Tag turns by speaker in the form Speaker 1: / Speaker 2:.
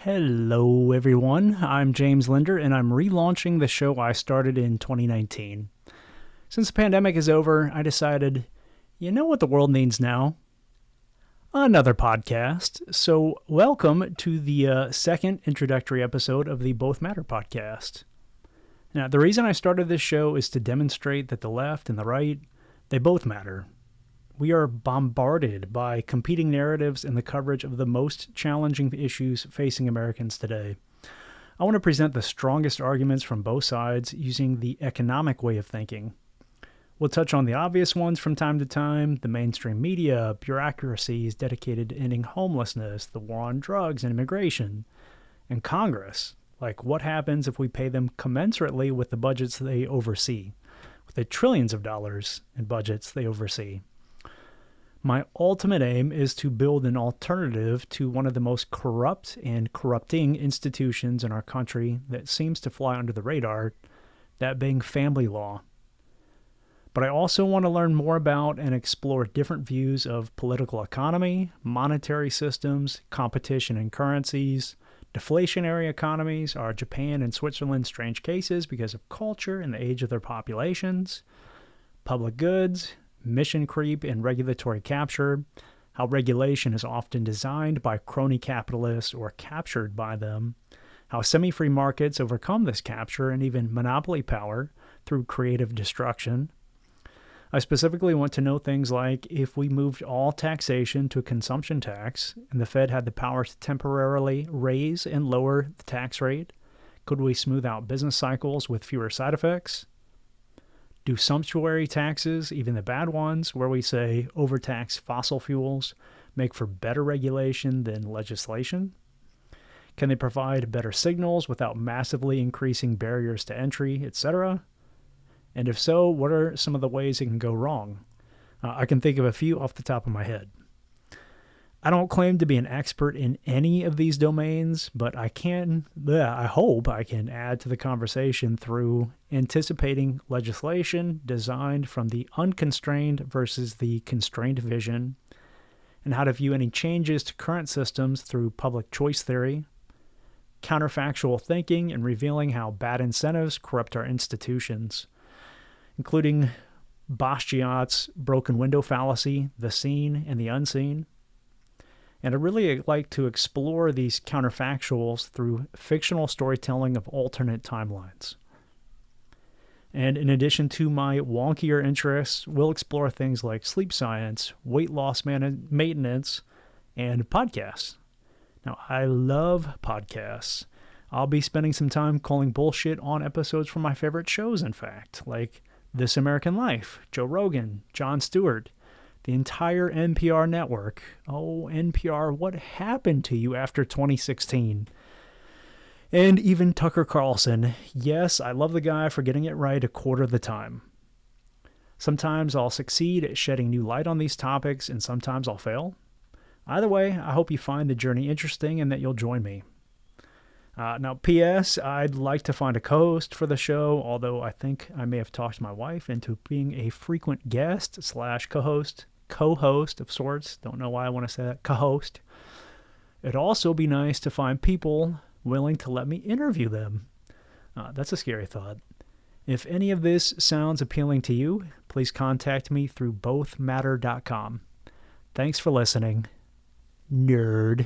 Speaker 1: Hello, everyone. I'm James Linder, and I'm relaunching the show I started in 2019. Since the pandemic is over, I decided, you know what the world needs now? Another podcast. So, welcome to the second introductory episode of the Both Matter podcast. Now, the reason I started this show is to demonstrate that the left and the right, they both matter. We are bombarded by competing narratives and the coverage of the most challenging issues facing Americans today. I want to present the strongest arguments from both sides using the economic way of thinking. We'll touch on the obvious ones from time to time, the mainstream media, bureaucracies dedicated to ending homelessness, the war on drugs and immigration, and Congress, like what happens if we pay them commensurately with the budgets they oversee, with the trillions of dollars in budgets they oversee. My ultimate aim is to build an alternative to one of the most corrupt and corrupting institutions in our country that seems to fly under the radar, that being family law. But I also want to learn more about and explore different views of political economy, monetary systems, competition in currencies, deflationary economies, are Japan and Switzerland strange cases because of culture and the age of their populations, public goods, mission creep and regulatory capture, how regulation is often designed by crony capitalists or captured by them, how semi-free markets overcome this capture and even monopoly power through creative destruction. I specifically want to know things like if we moved all taxation to a consumption tax and the Fed had the power to temporarily raise and lower the tax rate, could we smooth out business cycles with fewer side effects? Do sumptuary taxes, even the bad ones, where we say overtax fossil fuels, make for better regulation than legislation? Can they provide better signals without massively increasing barriers to entry, etc.? And if so, what are some of the ways it can go wrong? I can think of a few off the top of my head. I don't claim to be an expert in any of these domains, but I hope I can add to the conversation through anticipating legislation designed from the unconstrained versus the constrained vision, and how to view any changes to current systems through public choice theory, counterfactual thinking, and revealing how bad incentives corrupt our institutions, including Bastiat's broken window fallacy, the seen and the unseen. And I really like to explore these counterfactuals through fictional storytelling of alternate timelines. And in addition to my wonkier interests, we'll explore things like sleep science, weight loss maintenance, and podcasts. Now, I love podcasts. I'll be spending some time calling bullshit on episodes from my favorite shows, in fact, like This American Life, Joe Rogan, Jon Stewart, the entire NPR network. Oh, NPR, what happened to you after 2016? And even Tucker Carlson. Yes, I love the guy for getting it right a quarter of the time. Sometimes I'll succeed at shedding new light on these topics, and sometimes I'll fail. Either way, I hope you find the journey interesting and that you'll join me. Now, P.S., I'd like to find a co-host for the show, although I think I may have talked my wife into being a frequent guest / co-host of sorts. Don't know why I want to say that, co-host. It'd also be nice to find people willing to let me interview them. That's a scary thought. If any of this sounds appealing to you, please contact me through bothmatter.com. Thanks for listening, nerd.